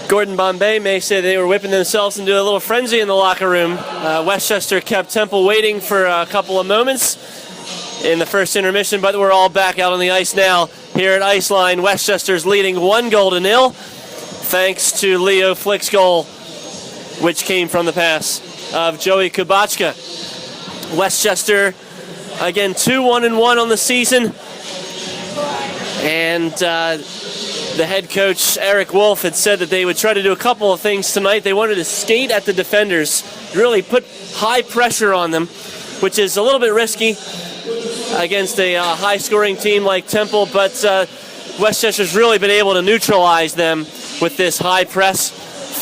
Gordon Bombay may say they were whipping themselves into a little frenzy in the locker room. Westchester kept Temple waiting for a couple of moments in the first intermission, but we're all back out on the ice now. Here at Iceline, Westchester's leading 1-0 thanks to Leo Flick's goal, which came from the pass of Joey Kubachka. Westchester, again, 2-1-1 on the season. And the head coach, Eric Wolf, had said that they would try to do a couple of things tonight. They wanted to skate at the defenders, really put high pressure on them, which is a little bit risky against a high-scoring team like Temple, but Westchester's really been able to neutralize them with this high press.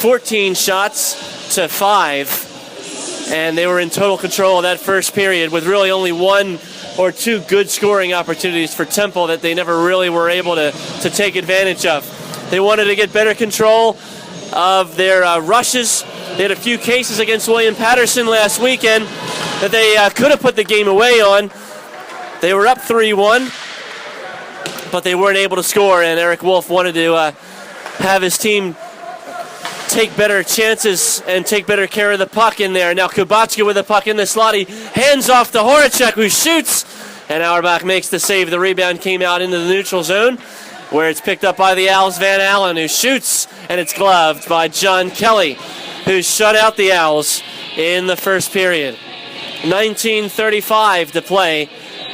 14 shots to 5, and they were in total control of that first period with really only 1 or 2 good scoring opportunities for Temple that they never really were able to take advantage of. They wanted to get better control of their rushes. They had a few cases against William Patterson last weekend that they could have put the game away on. They were up 3-1, but they weren't able to score, and Eric Wolf wanted to have his team take better chances and take better care of the puck in there. Now Kubachka with the puck in the slot. He hands off to Horacek, who shoots, and Auerbach makes the save. The rebound came out into the neutral zone, where it's picked up by the Owls. Van Allen, who shoots, and it's gloved by John Kelly, who shut out the Owls in the first period. 19:35 to play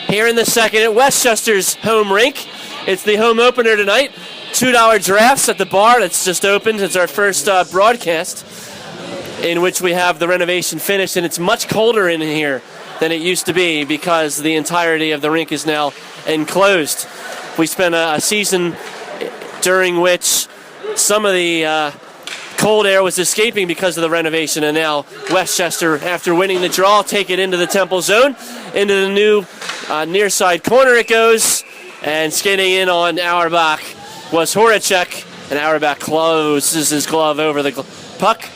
here in the second at Westchester's home rink. It's the home opener tonight. $2 drafts at the bar that's just opened. It's our first broadcast in which we have the renovation finished, and it's much colder in here than it used to be because the entirety of the rink is now enclosed. We spent a season during which some of the cold air was escaping because of the renovation, and now Westchester, after winning the draw, take it into the Temple zone. Into the new near side corner it goes, and skating in on Auerbach was Horacek, and Auerbach closes his glove over the puck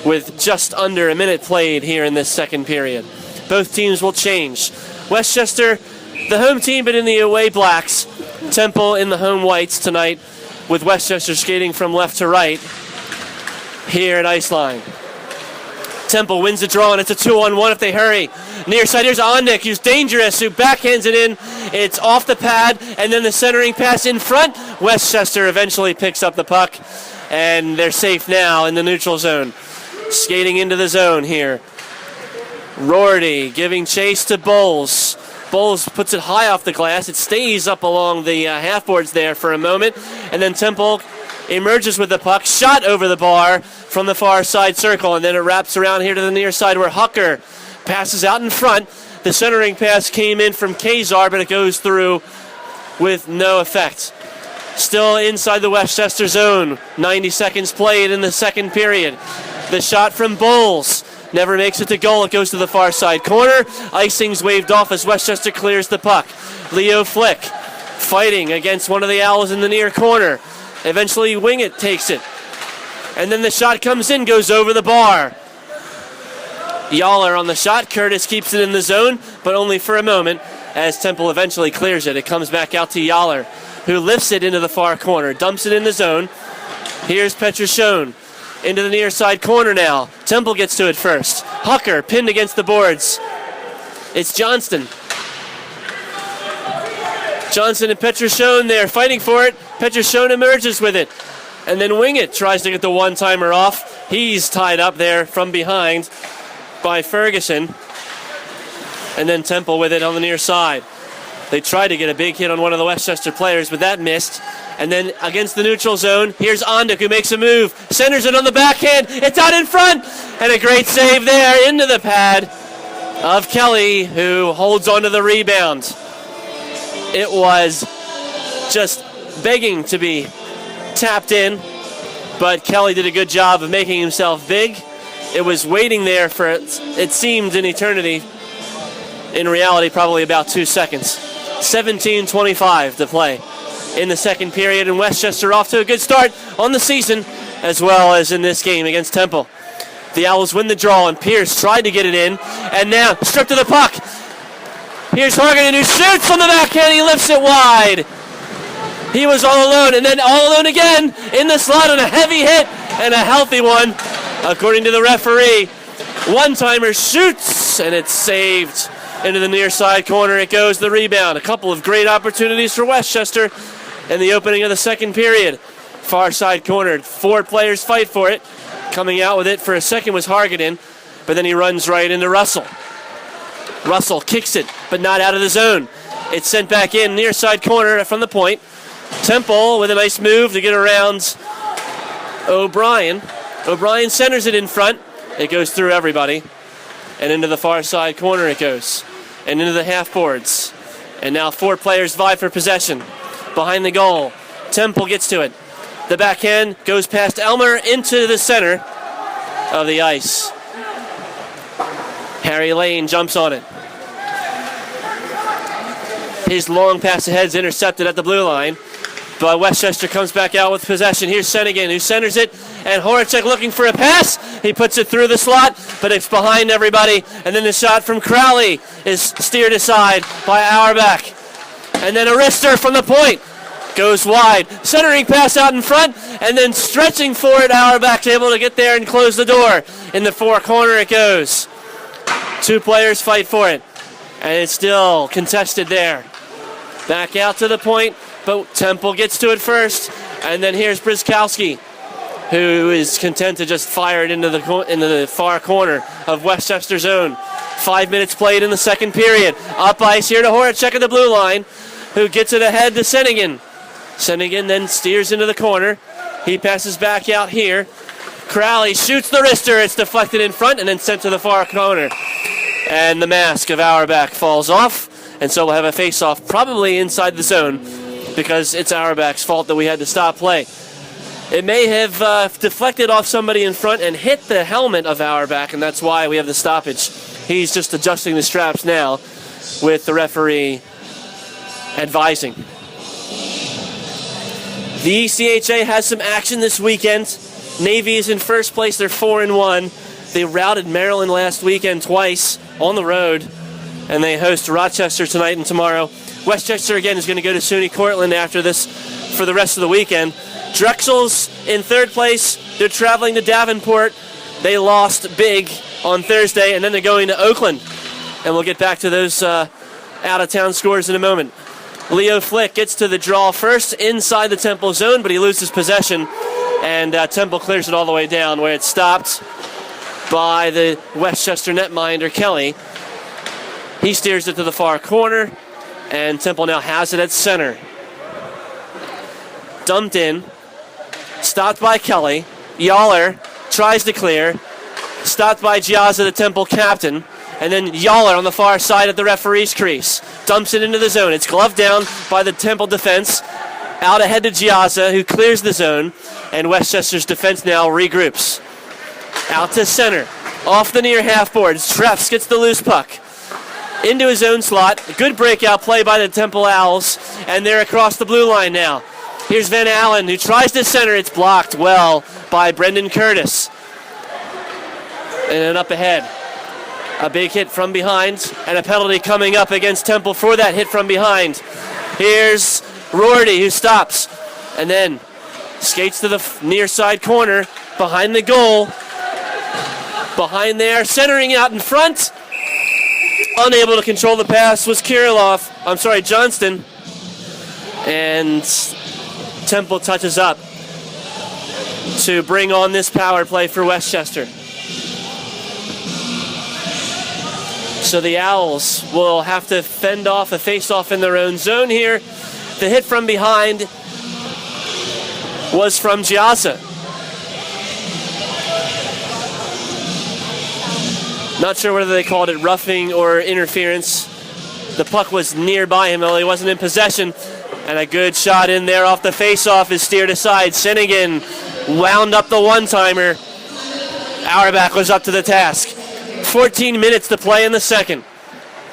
with just under a minute played here in this second period. Both teams will change. Westchester, the home team, but in the away blacks. Temple in the home whites tonight, with Westchester skating from left to right here at Iceline. Temple wins the draw, and it's a 2-on-1 if they hurry. Near side, here's Ondick, who's dangerous, who backhands it in. It's off the pad, and then the centering pass in front. Westchester eventually picks up the puck, and they're safe now in the neutral zone. Skating into the zone here. Rorty giving chase to Bowles. Bowles puts it high off the glass. It stays up along the half-boards there for a moment, and then Temple emerges with the puck, shot over the bar from the far side circle, and then it wraps around here to the near side where Hucker passes out in front. The centering pass came in from Kazar, but it goes through with no effect. Still inside the Westchester zone. 90 seconds played in the second period. The shot from Bowles never makes it to goal. It goes to the far side corner. Icing's waved off as Westchester clears the puck. Leo Flick fighting against one of the Owls in the near corner. Eventually Wingett takes it. And then the shot comes in, goes over the bar. Yaller on the shot. Curtis keeps it in the zone, but only for a moment as Temple eventually clears it. It comes back out to Yaller, who lifts it into the far corner, dumps it in the zone. Here's Petrosone into the near side corner now. Temple gets to it first. Hucker pinned against the boards. It's Johnston. Johnson and Petrosone there fighting for it. Petrosone emerges with it. And then Wingett tries to get the one-timer off. He's tied up there from behind by Ferguson. And then Temple with it on the near side. They tried to get a big hit on one of the Westchester players, but that missed. And then against the neutral zone, here's Ondick, who makes a move. Centers it on the backhand. It's out in front. And a great save there into the pad of Kelly, who holds onto the rebound. It was just begging to be tapped in, but Kelly did a good job of making himself big. It was waiting there for, it seemed, an eternity. In reality, probably about 2 seconds. 17:25 to play in the second period, and Westchester off to a good start on the season, as well as in this game against Temple. The Owls win the draw, and Pierce tried to get it in, and now stripped of the puck. Here's Harganen, who shoots from the backhand. He lifts it wide. He was all alone, and then all alone again in the slot on a heavy hit and a healthy one, according to the referee. One-timer shoots, and it's saved into the near side corner. It goes the rebound. A couple of great opportunities for Westchester in the opening of the second period. Far side corner. 4 players fight for it. Coming out with it for a second was Hargadon, but then he runs right into Russell. Russell kicks it, but not out of the zone. It's sent back in, near side corner from the point. Temple with a nice move to get around O'Brien. O'Brien centers it in front. It goes through everybody. And into the far side corner it goes. And into the half boards. And now 4 players vie for possession. Behind the goal. Temple gets to it. The backhand goes past Elmer into the center of the ice. Harry Lane jumps on it. His long pass ahead is intercepted at the blue line. But Westchester comes back out with possession. Here's Sennigan who centers it. And Horacek looking for a pass. He puts it through the slot, but it's behind everybody. And then the shot from Crowley is steered aside by Auerbach. And then a wrister from the point goes wide. Centering pass out in front, and then stretching for it. Auerbach's able to get there and close the door. In the far corner it goes. 2 players fight for it. And it's still contested there. Back out to the point, but Temple gets to it first. And then here's Brzezowski, who is content to just fire it into the far corner of Westchester's zone. 5 minutes played in the second period. Up ice here to Horacek at the blue line, who gets it ahead to Sennigan. Sennigan then steers into the corner. He passes back out here. Crowley shoots the wrister. It's deflected in front and then sent to the far corner. And the mask of Auerbach falls off, and so we'll have a face-off probably inside the zone because it's Auerbach's fault that we had to stop play. It may have deflected off somebody in front and hit the helmet of Auerbach, and that's why we have the stoppage. He's just adjusting the straps now with the referee advising. The ECHA has some action this weekend. Navy is in first place. They're 4-1. They routed Maryland last weekend twice on the road, and they host Rochester tonight and tomorrow. Westchester, again, is going to go to SUNY Cortland after this for the rest of the weekend. Drexel's in third place. They're traveling to Davenport. They lost big on Thursday, and then they're going to Oakland. And we'll get back to those out-of-town scores in a moment. Leo Flick gets to the draw first inside the Temple zone, but he loses possession, and Temple clears it all the way down where it's stopped by the Westchester netminder, Kelly. He steers it to the far corner, and Temple now has it at center. Dumped in, stopped by Kelly. Yaller tries to clear, stopped by Giazza, the Temple captain, and then Yaller on the far side at the referee's crease. Dumps it into the zone. It's gloved down by the Temple defense. Out ahead to Giazza, who clears the zone, and Westchester's defense now regroups. Out to center, off the near half boards. Treffs gets the loose puck into his own slot. Good breakout play by the Temple Owls, and they're across the blue line now. Here's Van Allen, who tries to center. It's blocked well by Brendan Curtis. And then up ahead, a big hit from behind, and a penalty coming up against Temple for that hit from behind. Here's Rorty, who stops, and then skates to the near side corner, behind the goal. Behind there, centering out in front. Unable to control the pass was Johnston. And Temple touches up to bring on this power play for Westchester. So the Owls will have to fend off a face-off in their own zone here. The hit from behind was from Giazza. Not sure whether they called it roughing or interference. The puck was nearby him, though he wasn't in possession. And a good shot in there off the face-off is steered aside. Sennigan wound up the one-timer. Auerbach was up to the task. 14 minutes to play in the second.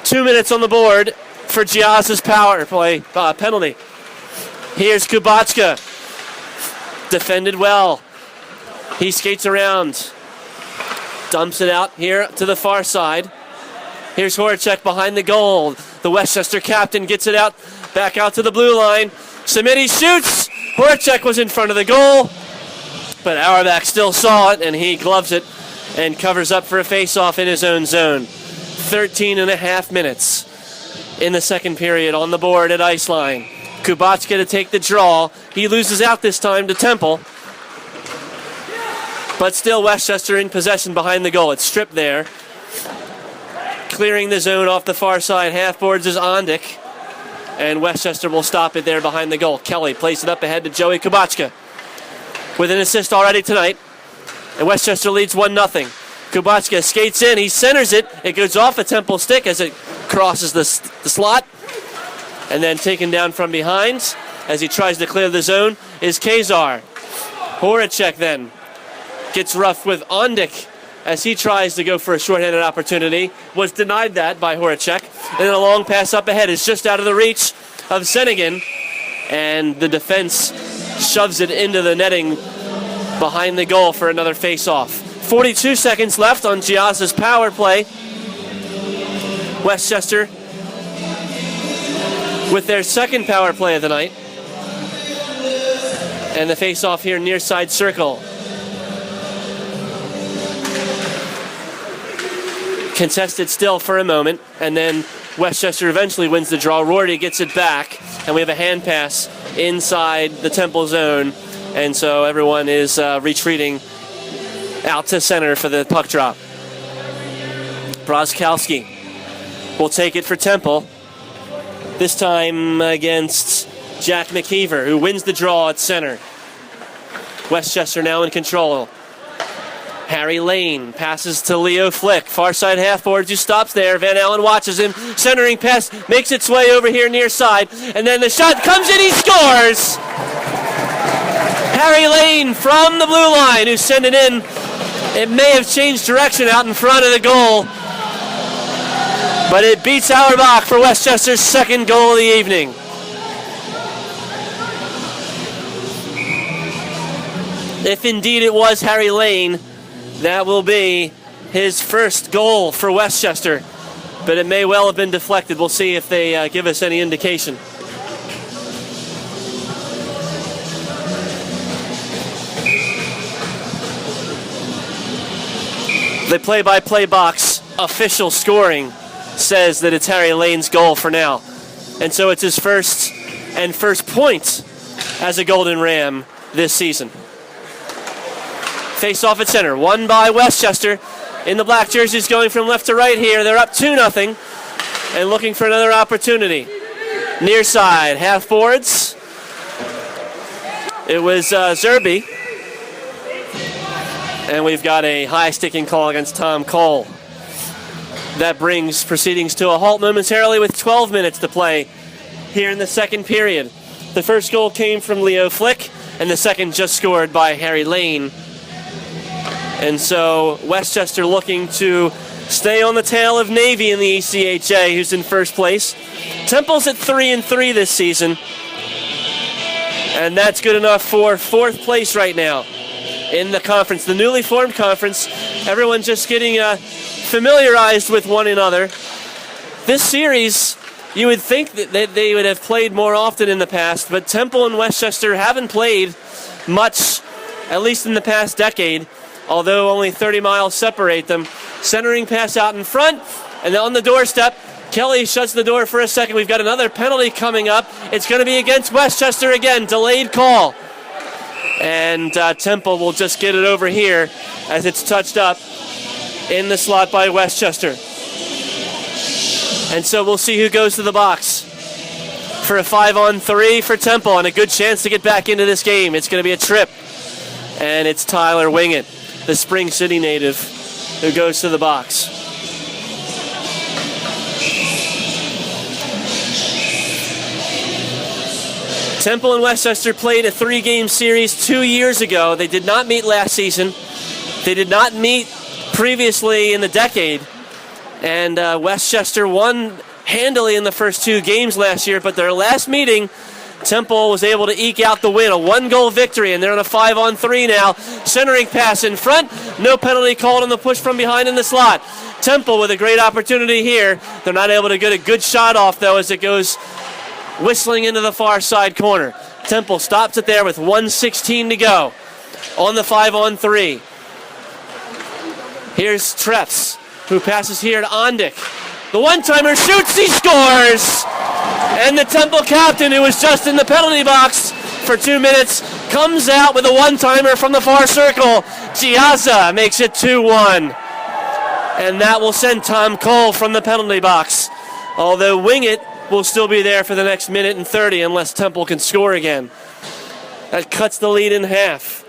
2 minutes on the board for Giazza's power play penalty. Here's Kubatska. Defended well. He skates around. Dumps it out here to the far side. Here's Horacek behind the goal. The Westchester captain gets it out, back out to the blue line. Samity shoots. Horacek was in front of the goal, but Auerbach still saw it, and he gloves it and covers up for a face-off in his own zone. 13 and a half minutes in the second period on the board at Iceline. Kubacka to take the draw. He loses out this time to Temple. But still Westchester in possession behind the goal. It's stripped there. Clearing the zone off the far side. Half boards is Ondick. And Westchester will stop it there behind the goal. Kelly plays it up ahead to Joey Kubacka with an assist already tonight. And Westchester leads 1-0. Kubacka skates in. He centers it. It goes off a Temple stick as it crosses the slot. And then taken down from behind as he tries to clear the zone is Kazar. Horacek then gets rough with Ondick as he tries to go for a shorthanded opportunity. Was denied that by Horacek. And then a long pass up ahead is just out of the reach of Senegan. And the defense shoves it into the netting behind the goal for another face-off. 42 seconds left on Giazza's power play. Westchester with their second power play of the night. And the face-off here near side circle. Contested still for a moment, and then Westchester eventually wins the draw. Rorty gets it back, and we have a hand pass inside the Temple zone, and so everyone is retreating out to center for the puck drop. Broskowski will take it for Temple, this time against Jack McKeever, who wins the draw at center. Westchester now in control. Harry Lane passes to Leo Flick. Far side half boards, who stops there. Van Allen watches him. Centering pass makes its way over here near side. And then the shot comes in, he scores! Harry Lane from the blue line, who sent it in. It may have changed direction out in front of the goal, but it beats Auerbach for Westchester's second goal of the evening. If indeed it was Harry Lane, that will be his first goal for Westchester, but it may well have been deflected. We'll see if they give us any indication. The play-by-play box official scoring says that it's Harry Lane's goal for now. And so it's his first point as a Golden Ram this season. Face off at center, won by Westchester. In the black jerseys going from left to right here. They're up 2-0 and looking for another opportunity. Near side, half boards. It was Zerby. And we've got a high sticking call against Tom Cole. That brings proceedings to a halt momentarily with 12 minutes to play here in the second period. The first goal came from Leo Flick, and the second just scored by Harry Lane. And so Westchester looking to stay on the tail of Navy in the ECHA, who's in first place. Temple's at 3-3 this season, and that's good enough for fourth place right now in the conference, the newly formed conference. Everyone just getting familiarized with one another. This series, you would think that they would have played more often in the past, but Temple and Westchester haven't played much, at least in the past decade, although only 30 miles separate them. Centering pass out in front, and on the doorstep, Kelly shuts the door for a second. We've got another penalty coming up. It's going to be against Westchester again, delayed call. And Temple will just get it over here as it's touched up in the slot by Westchester. And so we'll see who goes to the box for a 5-on-3 for Temple, and a good chance to get back into this game. It's going to be a trip, and it's Tyler Wingett, the Spring City native, who goes to the box. Temple and Westchester played a 3-game series 2 years ago. They did not meet last season. They did not meet previously in the decade. And Westchester won handily in the first 2 games last year, but their last meeting, Temple was able to eke out the win, a 1-goal victory, and they're on a 5-on-3 now. Centering pass in front, no penalty called on the push from behind in the slot. Temple with a great opportunity here. They're not able to get a good shot off, though, as it goes whistling into the far side corner. Temple stops it there with 1:16 to go on the 5-on-3. Here's Treffs, who passes here to Ondick. The one-timer shoots, he scores! And the Temple captain, who was just in the penalty box for 2 minutes, comes out with a one-timer from the far circle. Giazza makes it 2-1. And that will send Tom Cole from the penalty box. Although Wingett will still be there for the next minute and 30 unless Temple can score again. That cuts the lead in half.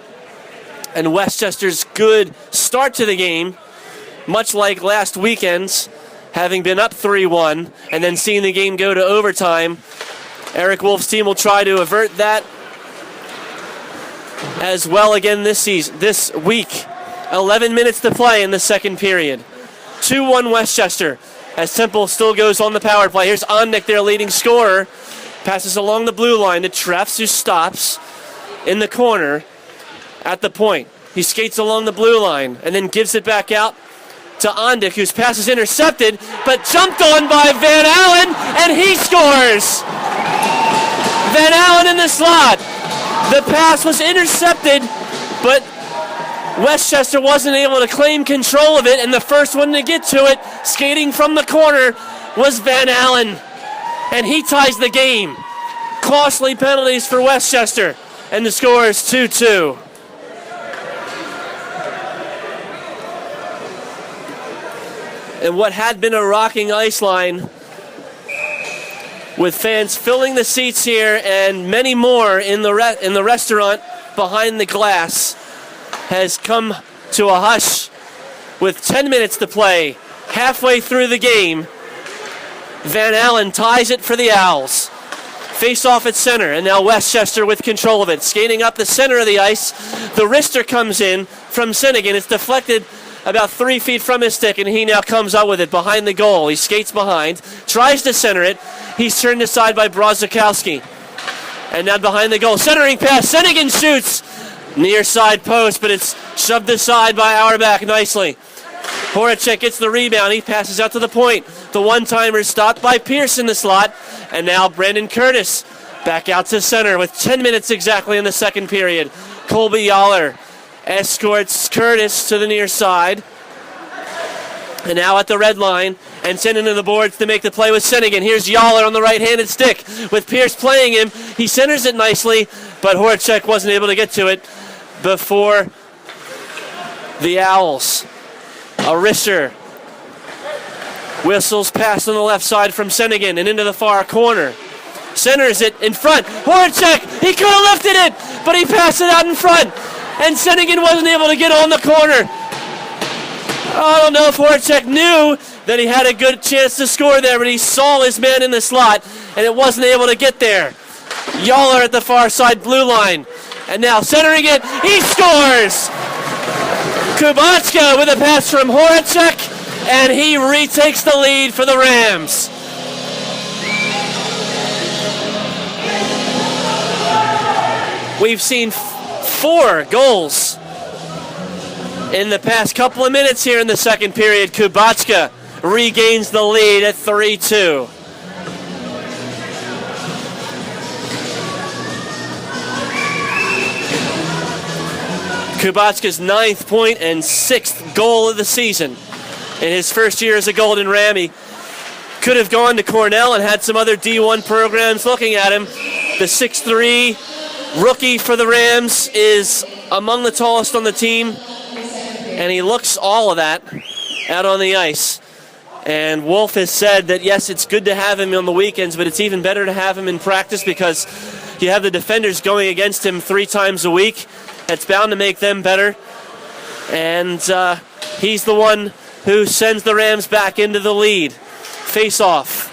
And Westchester's good start to the game, much like last weekend's, having been up 3-1 and then seeing the game go to overtime. Eric Wolf's team will try to avert that as well again this week. 11 minutes to play in the second period. 2-1 Westchester as Temple still goes on the power play. Here's Ondick, their leading scorer. Passes along the blue line to Treffs, who stops in the corner at the point. He skates along the blue line and then gives it back out to Ondick, whose pass is intercepted, but jumped on by Van Allen, and he scores! Van Allen in the slot. The pass was intercepted, but Westchester wasn't able to claim control of it, and the first one to get to it, skating from the corner, was Van Allen. And he ties the game. Costly penalties for Westchester, and the score is 2-2. And what had been a rocking ice line, with fans filling the seats here and many more in the restaurant behind the glass, has come to a hush with 10 minutes to play. Halfway through the game, Van Allen ties it for the Owls. Face off at center, and now Westchester with control of it. Skating up the center of the ice, the wrister comes in from Sennigan. It's deflected about 3 feet from his stick, and he now comes up with it behind the goal. He skates behind, tries to center it. He's turned aside by Brzozowski. And now behind the goal, centering pass, Sennigan shoots! Near side post, but it's shoved aside by Auerbach nicely. Horacek gets the rebound. He passes out to the point. The one-timer stopped by Pierce in the slot. And now Brandon Curtis back out to center with 10 minutes exactly in the second period. Colby Yaller escorts Curtis to the near side. And now at the red line and sent into the boards to make the play with Sennigan. Here's Yaller on the right-handed stick with Pierce playing him. He centers it nicely, but Horacek wasn't able to get to it before the Owls. A wrister whistles pass on the left side from Sennigan and into the far corner. Centers it in front. Horacek, he could have lifted it, but he passed it out in front. And Sennigan wasn't able to get on the corner. I don't know if Horacek knew that he had a good chance to score there, but he saw his man in the slot, and it wasn't able to get there. Yaller at the far side blue line. And now centering it, he scores! Kubotska with a pass from Horacek, and he retakes the lead for the Rams. We've seen 4 goals in the past couple of minutes here in the second period. Kubotska regains the lead at 3-2. Kubotska's 9th point and 6th goal of the season in his first year as a Golden Ram. He could have gone to Cornell and had some other D1 programs looking at him. The 6'3" rookie for the Rams is among the tallest on the team, and he looks all of that out on the ice. And Wolf has said that, yes, it's good to have him on the weekends, but it's even better to have him in practice because you have the defenders going against him 3 times a week. That's bound to make them better. And he's the one who sends the Rams back into the lead. Face off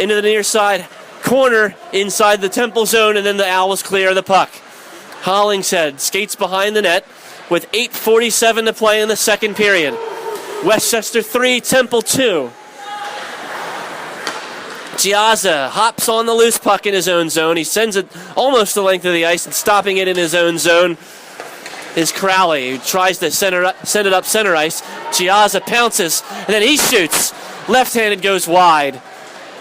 into the near side corner inside the Temple zone, and then the Owls clear the puck. Hollingshead skates behind the net with 8:47 to play in the second period. Westchester 3, Temple 2. Giazza hops on the loose puck in his own zone. He sends it almost the length of the ice, and stopping it in his own zone is Crowley, who tries to send it up center ice. Giazza pounces, and then he shoots. Left-handed goes wide,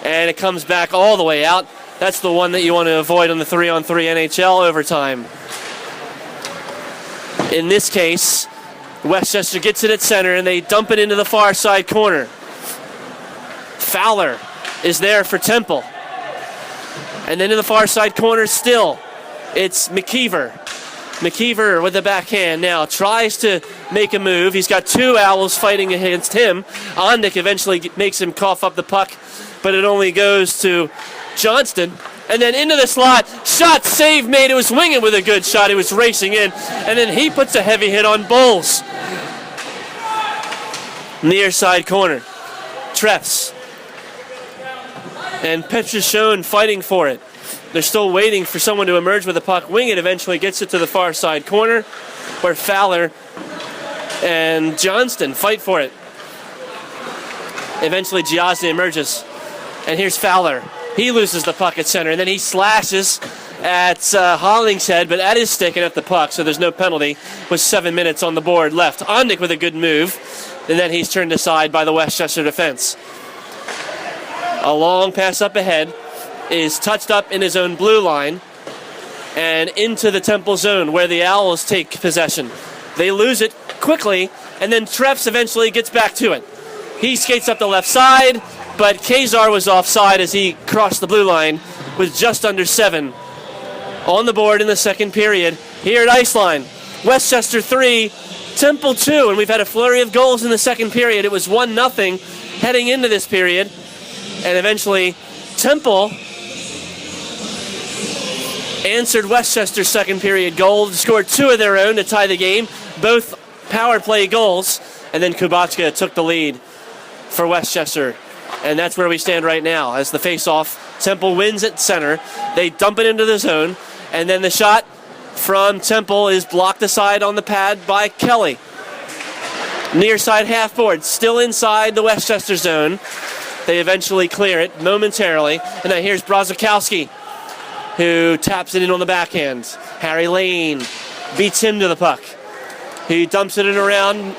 and it comes back all the way out That's the one that you want to avoid on the 3-on-3 NHL overtime. In this case, Westchester gets it at center, and they dump it into the far side corner. Fowler is there for Temple. And then in the far side corner still, it's McKeever. McKeever with the backhand now tries to make a move. He's got two Owls fighting against him. Ondick eventually makes him cough up the puck, but it only goes to Johnston. And then into the slot. Shot, save made. It was Wingen with a good shot. He was racing in. And then he puts a heavy hit on Bowles. Near side corner. Treffs. And Petrosone fighting for it. They're still waiting for someone to emerge with the puck. Wingen eventually gets it to the far side corner where Fowler and Johnston fight for it. Eventually Giazzi emerges. And here's Fowler. He loses the puck at center, and then he slashes at Hollingshead, but at his stick and at the puck, so there's no penalty with 7 minutes on the board left. Ondick with a good move, and then he's turned aside by the Westchester defense. A long pass up ahead is touched up in his own blue line and into the Temple zone where the Owls take possession. They lose it quickly, and then Treffs eventually gets back to it. He skates up the left side, but Kazar was offside as he crossed the blue line with just under 7 on the board in the second period. Here at Iceline, Westchester 3, Temple 2, and we've had a flurry of goals in the second period. It was 1-0 heading into this period, and eventually Temple answered Westchester's second period goal, scored 2 of their own to tie the game, both power play goals, and then Kubacka took the lead for Westchester. And that's where we stand right now. As the face-off, Temple wins at center. They dump it into the zone. And then the shot from Temple is blocked aside on the pad by Kelly. Near side half board, still inside the Westchester zone. They eventually clear it momentarily. And now here's Brzezowski, who taps it in on the backhand. Harry Lane beats him to the puck. He dumps it in around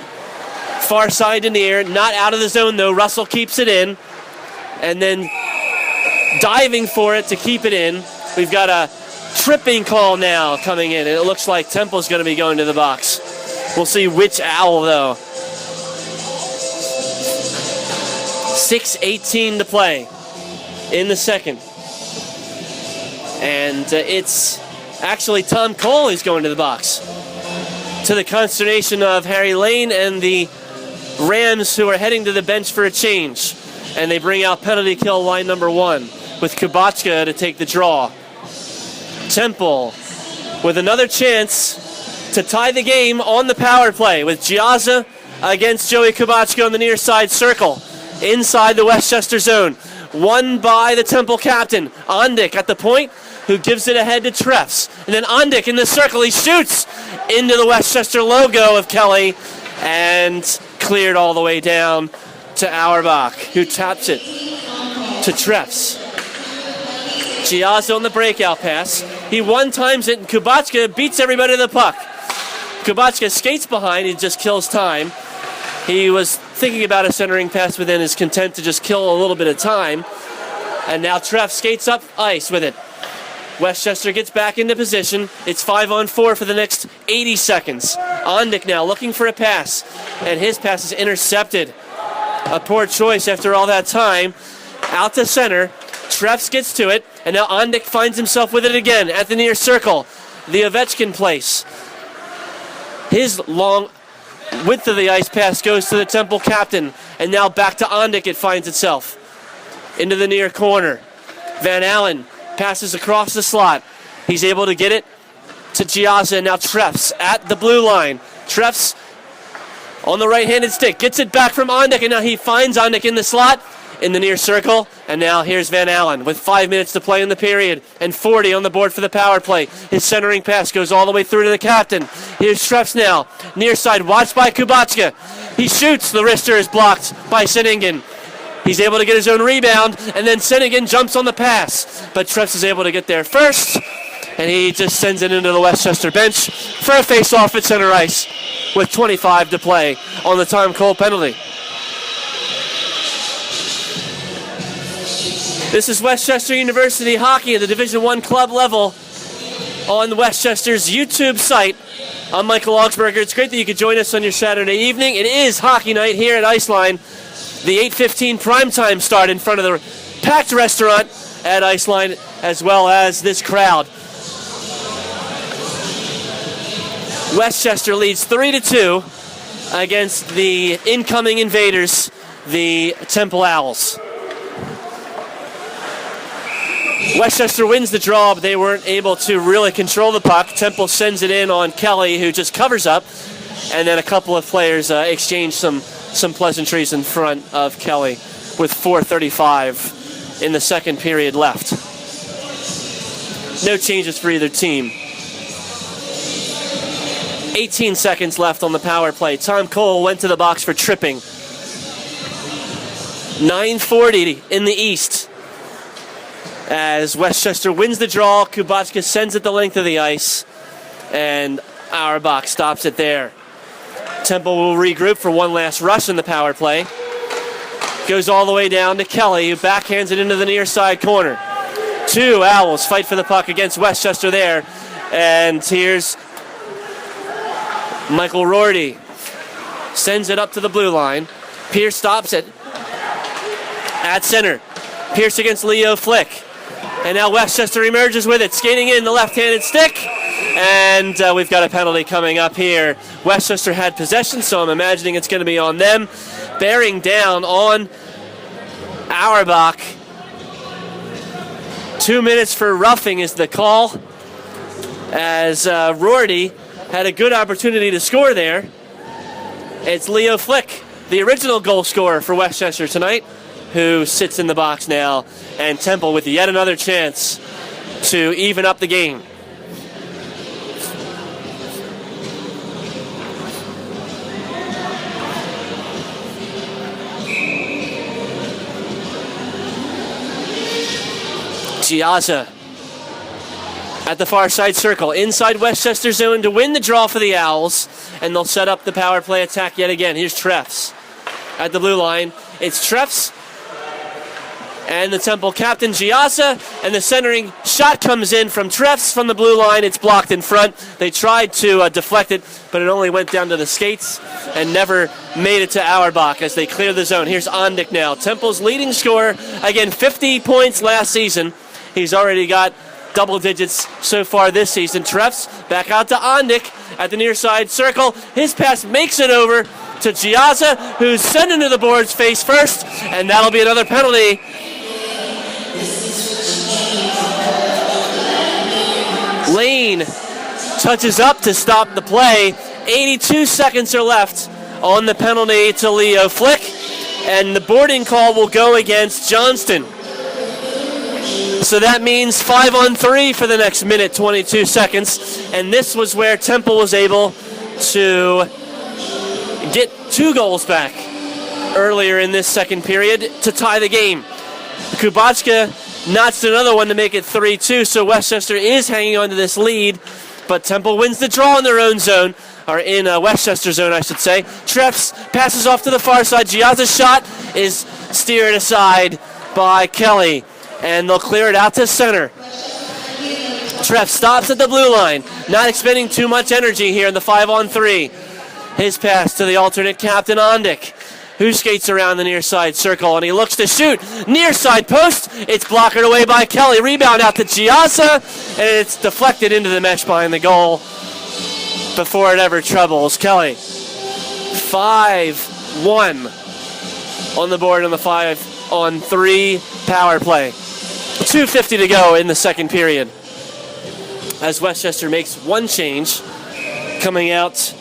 far side to near, not out of the zone though. Russell keeps it in, and then diving for it to keep it in. We've got a tripping call now coming in, and it looks like Temple's going to be going to the box. We'll see which Owl though. 6:18 to play in the second, and it's actually Tom Cole who's going to the box, to the consternation of Harry Lane and the Rams, who are heading to the bench for a change. And they bring out penalty kill line number 1 with Kubacka to take the draw. Temple with another chance to tie the game on the power play with Giazza against Joey Kubacka on the near side circle inside the Westchester zone. Won by the Temple captain, Ondick at the point, who gives it ahead to Treffs. And then Ondick in the circle, he shoots into the Westchester logo of Kelly and cleared all the way down to Auerbach, who taps it to Treffs. Giazza on the breakout pass. He one-times it, and Kubacka beats everybody to the puck. Kubacka skates behind, he just kills time. He was thinking about a centering pass, but then is content to just kill a little bit of time. And now Treffs skates up ice with it. Westchester gets back into position. It's 5-on-4 for the next 80 seconds. Ondick now looking for a pass, and his pass is intercepted. A poor choice after all that time. Out to center. Treffs gets to it, and now Ondick finds himself with it again at the near circle. The Ovechkin place. His long width of the ice pass goes to the Temple captain, and now back to Ondick it finds itself. Into the near corner. Van Allen passes across the slot. He's able to get it to Giazza, and now Treffs at the blue line. Treffs on the right-handed stick, gets it back from Ondick, and now he finds Ondick in the slot, in the near circle, and now here's Van Allen with 5 minutes to play in the period, and 40 on the board for the power play. His centering pass goes all the way through to the captain. Here's Treffs now, near side, watched by Kubacka. He shoots, the wrister is blocked by Sinningen. He's able to get his own rebound, and then Sinningen jumps on the pass. But Treffs is able to get there first, and he just sends it into the Westchester bench for a face-off at center ice with 25 to play on the Tom Cole penalty. This is Westchester University hockey at the Division I club level on Westchester's YouTube site. I'm Michael Augsberger. It's great that you could join us on your Saturday evening. It is hockey night here at Iceline. The 8:15 primetime start in front of the packed restaurant at Iceline, as well as this crowd. Westchester leads 3-2 against the incoming invaders, the Temple Owls. Westchester wins the draw, but they weren't able to really control the puck. Temple sends it in on Kelly, who just covers up, and then a couple of players exchange some pleasantries in front of Kelly with 4:35 in the second period left. No changes for either team. 18 seconds left on the power play. Tom Cole went to the box for tripping. 9:40 in the East. As Westchester wins the draw, Kubacka sends it the length of the ice, and Auerbach stops it there. Temple will regroup for one last rush in the power play. Goes all the way down to Kelly, who backhands it into the near side corner. Two Owls fight for the puck against Westchester there, and here's Michael Rorty. Sends it up to the blue line. Pierce stops it at center. Pierce against Leo Flick. And now Westchester emerges with it, skating in the left-handed stick. And we've got a penalty coming up here. Westchester had possession, so I'm imagining it's going to be on them. Bearing down on Auerbach. 2 minutes for roughing is the call, as Rorty had a good opportunity to score there. It's Leo Flick, the original goal scorer for Westchester tonight, who sits in the box now, and Temple with yet another chance to even up the game. Giazza at the far side circle, inside Westchester zone to win the draw for the Owls, and they'll set up the power play attack yet again. Here's Treffs at the blue line. It's Treffs and the Temple captain, Giazza, and the centering shot comes in from Treffs from the blue line. It's blocked in front. They tried to deflect it, but it only went down to the skates and never made it to Auerbach as they clear the zone. Here's Ondick now, Temple's leading scorer. Again, 50 points last season. He's already got double digits so far this season. Treffs back out to Ondick at the near side circle. His pass makes it over to Giazza, who's sent into the boards face first, and that'll be another penalty. Lane touches up to stop the play. 82 seconds are left on the penalty to Leo Flick, and the boarding call will go against Johnston. So that means 5-on-3 for the next minute, 22 seconds, and this was where Temple was able to get 2 goals back earlier in this second period to tie the game. Kubacka notched another one to make it 3-2, so Westchester is hanging on to this lead, but Temple wins the draw in their own zone, or in Westchester zone, I should say. Treffs passes off to the far side. Giazza's shot is steered aside by Kelly, and they'll clear it out to center. Treffs stops at the blue line, not expending too much energy here in the 5-on-3. His pass to the alternate captain, Ondick, who skates around the near side circle, and he looks to shoot. Near side post. It's blocked away by Kelly. Rebound out to Giazza, and it's deflected into the mesh behind the goal before it ever troubles Kelly. 5-1 on the board on the 5-on-3 power play. 2:50 to go in the second period, as Westchester makes one change. Coming out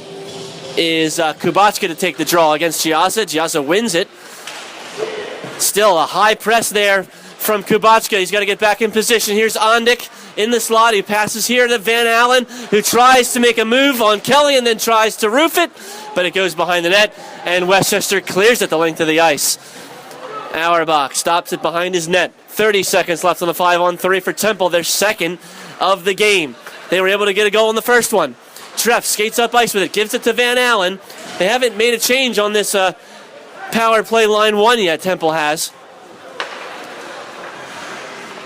is Kubacka to take the draw against Giazza. Giazza wins it. Still a high press there from Kubacka. He's got to get back in position. Here's Ondick in the slot. He passes here to Van Allen, who tries to make a move on Kelly and then tries to roof it, but it goes behind the net, and Westchester clears it the length of the ice. Auerbach stops it behind his net. 30 seconds left on the 5-on-3 for Temple, their second of the game. They were able to get a goal in the first one. Treff skates up ice with it, gives it to Van Allen. They haven't made a change on this power play line one yet, Temple has.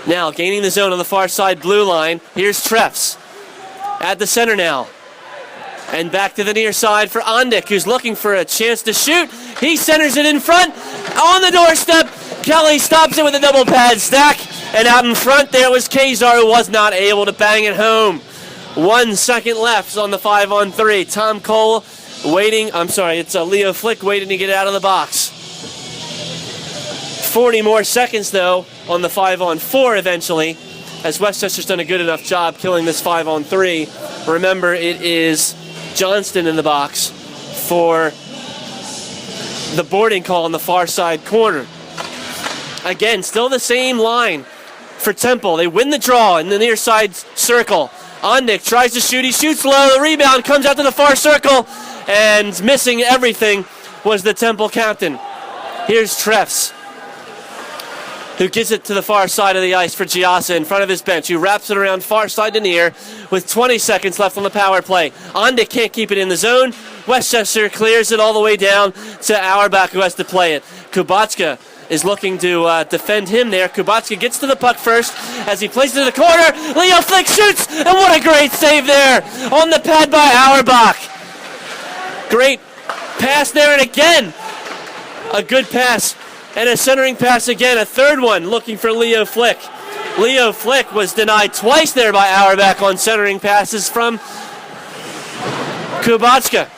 Now gaining the zone on the far side blue line. Here's Treffs at the center now. And back to the near side for Ondick, who's looking for a chance to shoot. He centers it in front. On the doorstep, Kelly stops it with a double pad stack. And out in front there was Kazar, who was not able to bang it home. 1 second left on the 5-on-3. Tom Cole waiting. It's Leo Flick waiting to get out of the box. 40 more seconds, though, on the 5-on-4 eventually, as Westchester's done a good enough job killing this 5-on-3. Remember, it is Johnston in the box for the boarding call on the far side corner. Again, still the same line for Temple. They win the draw in the near side circle. Ondick tries to shoot. He shoots low. The rebound comes out to the far circle, and missing everything was the Temple captain. Here's Treffs, who gets it to the far side of the ice for Giassa in front of his bench, who wraps it around far side to near with 20 seconds left on the power play. Ondick can't keep it in the zone. Westchester clears it all the way down to Auerbach, who has to play it. Kubatska is looking to defend him there. Kubatska gets to the puck first as he plays it to the corner. Leo Flick shoots, and what a great save there on the pad by Auerbach. Great pass there, and again, a good pass. And a centering pass again, a third one looking for Leo Flick. Leo Flick was denied twice there by Auerbach on centering passes from Kubatska.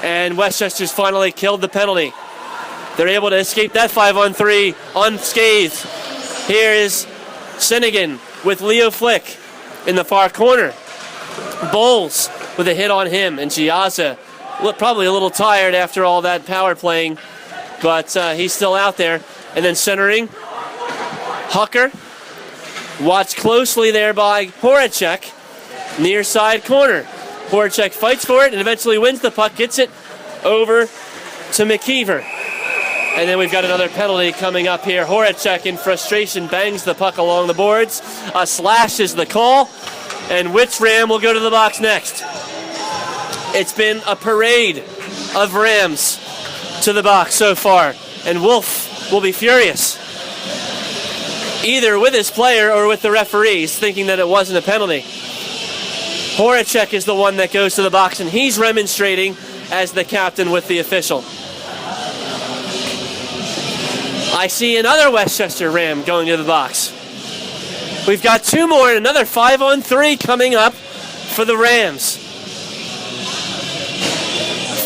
And Westchester's finally killed the penalty. They're able to escape that 5-on-3 unscathed. Here is Sennigan with Leo Flick in the far corner. Bowles with a hit on him, and Giassa probably a little tired after all that power playing, but he's still out there. And then centering, Hucker, watched closely there by Horacek, near side corner. Horacek fights for it and eventually wins the puck, gets it over to McKeever. And then we've got another penalty coming up here. Horacek, in frustration, bangs the puck along the boards. A slash is the call. And which Ram will go to the box next? It's been a parade of Rams to the box so far. And Wolf will be furious, either with his player or with the referees, thinking that it wasn't a penalty. Horacek is the one that goes to the box, and he's remonstrating as the captain with the official. I see another Westchester Ram going to the box. We've got two more and another 5-on-3 coming up for the Rams.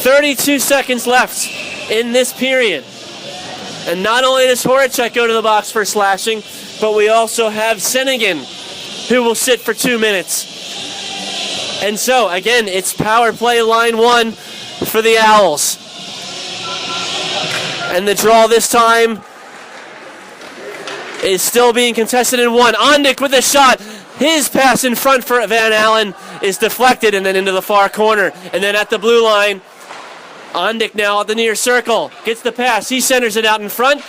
32 seconds left in this period. And not only does Horacek go to the box for slashing, but we also have Sennigan, who will sit for 2 minutes. And so, again, it's power play line 1 for the Owls. And the draw this time is still being contested in 1. Ondick with a shot. His pass in front for Van Allen is deflected and then into the far corner. And then at the blue line, Ondick now at the near circle. Gets the pass. He centers it out in front.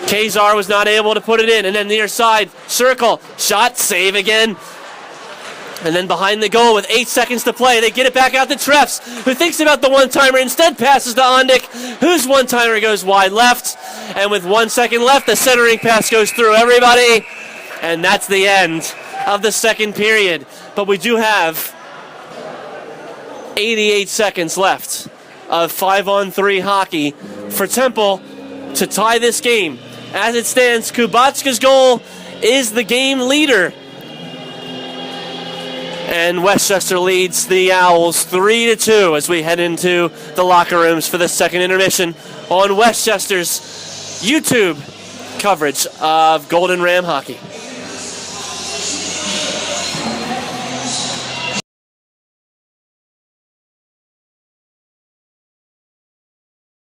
Kazar was not able to put it in. And then near side circle. Shot. Save again. And then behind the goal with 8 seconds to play, they get it back out to Treffs, who thinks about the one-timer, instead passes to Ondick, whose one-timer goes wide left. And with 1 second left, the centering pass goes through everybody. And that's the end of the second period. But we do have 88 seconds left of 5-on-3 hockey for Temple to tie this game. As it stands, Kubatska's goal is the game leader. And Westchester leads the Owls 3-2 as we head into the locker rooms for the second intermission on Westchester's YouTube coverage of Golden Ram hockey.